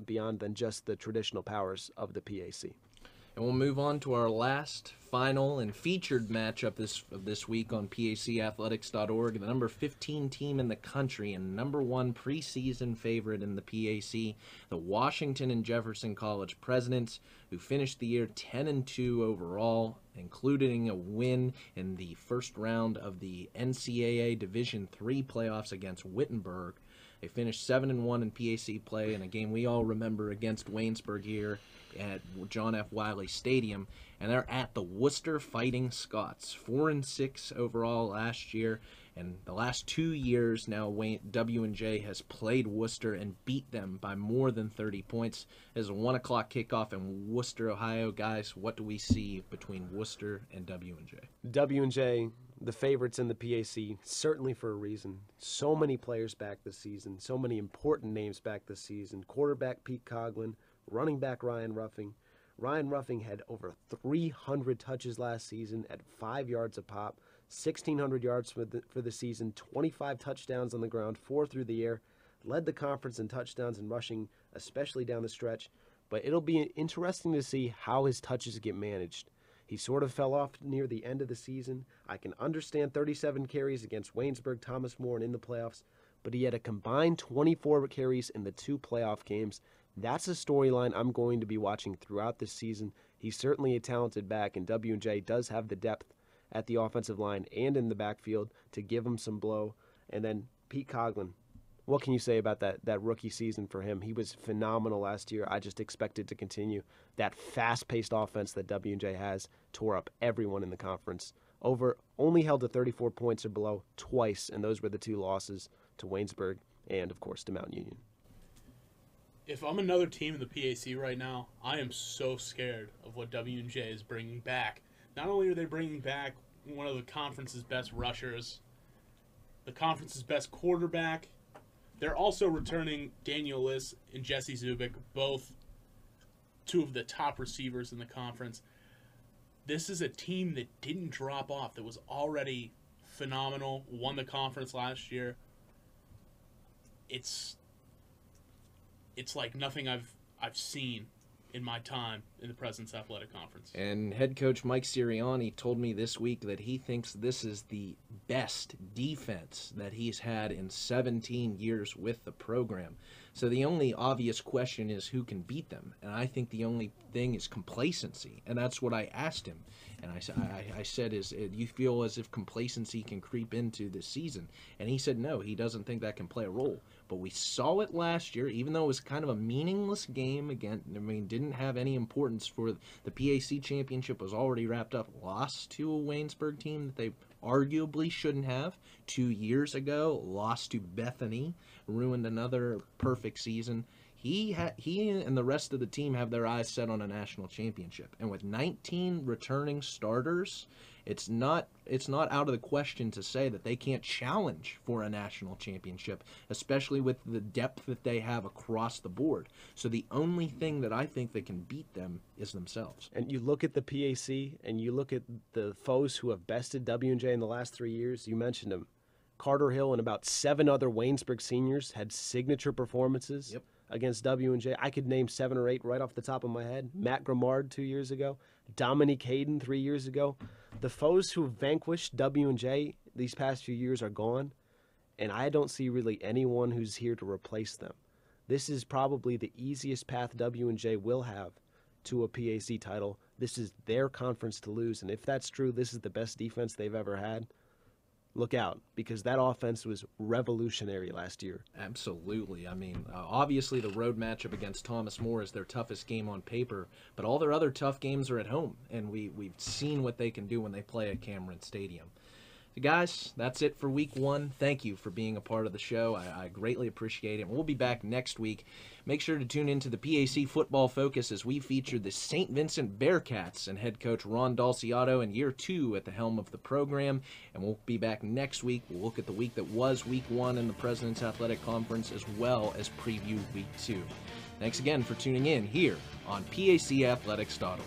beyond than just the traditional powers of the PAC. And we'll move on to our last, final, and featured matchup this week on PACathletics.org. The number 15 team in the country and number 1 preseason favorite in the PAC, the Washington Jefferson College Presidents, who finished the year 10-2 overall, including a win in the first round of the NCAA Division III playoffs against Wittenberg. They finished 7-1 in PAC play in a game we all remember against Waynesburg here at John F. Wiley Stadium, and they're at the Worcester Fighting Scots, 4-6 overall last year, and the last 2 years now W&J has played Worcester and beat them by more than 30 points. There's a 1 o'clock kickoff in Worcester, Ohio. Guys, what do we see between Worcester and W&J? W&J, the favorites in the PAC, certainly for a reason. So many players back this season, so many important names back this season. Quarterback Pete Coghlan, running back Ryan Ruffing. Ryan Ruffing had over 300 touches last season at 5 yards a pop, 1,600 yards for the season, 25 touchdowns on the ground, 4 through the air, led the conference in touchdowns and rushing, especially down the stretch. But it'll be interesting to see how his touches get managed. He sort of fell off near the end of the season. I can understand 37 carries against Waynesburg, Thomas More, and in the playoffs, but he had a combined 24 carries in the 2 playoff games. That's a storyline I'm going to be watching throughout this season. He's certainly a talented back, and W&J does have the depth at the offensive line and in the backfield to give him some blow. And then Pete Coghlan, what can you say about that rookie season for him? He was phenomenal last year. I just expect it to continue. That fast-paced offense that W&J has tore up everyone in the conference. Only held to 34 points or below twice, and those were the 2 losses to Waynesburg and, of course, to Mount Union. If I'm another team in the PAC right now, I am so scared of what W&J is bringing back. Not only are they bringing back one of the conference's best rushers, the conference's best quarterback, they're also returning Daniel Liss and Jesse Zubik, both 2 of the top receivers in the conference. This is a team that didn't drop off, that was already phenomenal, won the conference last year. It's like nothing I've seen in my time in the President's Athletic Conference. And head coach Mike Sirianni told me this week that he thinks this is the best defense that he's had in 17 years with the program. So the only obvious question is who can beat them. And I think the only thing is complacency. And that's what I asked him. And I said, do you feel as if complacency can creep into this season? And he said no, he doesn't think that can play a role. But we saw it last year, even though it was kind of a meaningless game. Again, didn't have any importance for the PAC championship, was already wrapped up. Lost to a Waynesburg team that they arguably shouldn't have. 2 years ago, lost to Bethany, ruined another perfect season. He and the rest of the team have their eyes set on a national championship. And with 19 returning starters, it's not out of the question to say that they can't challenge for a national championship, especially with the depth that they have across the board. So the only thing that I think that can beat them is themselves. And you look at the PAC, and you look at the foes who have bested W&J in the last 3 years. You mentioned them. Carter Hill and about 7 other Waynesburg seniors had signature performances against W&J. I could name 7 or 8 right off the top of my head. Matt Grimard 2 years ago. Dominique Hayden 3 years ago. The foes who vanquished W&J these past few years are gone, and I don't see really anyone who's here to replace them. This is probably the easiest path W&J will have to a PAC title. This is their conference to lose, and if that's true, this is the best defense they've ever had. look out, because that offense was revolutionary last year. Absolutely. I mean, obviously the road matchup against Thomas More is their toughest game on paper, but all their other tough games are at home, and we've seen what they can do when they play at Cameron Stadium. So guys, that's it for week 1. Thank you for being a part of the show. I greatly appreciate it. We'll be back next week. Make sure to tune into the PAC Football Focus as we feature the St. Vincent Bearcats and head coach Ron Dalciato in year 2 at the helm of the program. And we'll be back next week. We'll look at the week that was week 1 in the President's Athletic Conference, as well as preview week 2. Thanks again for tuning in here on PACathletics.org.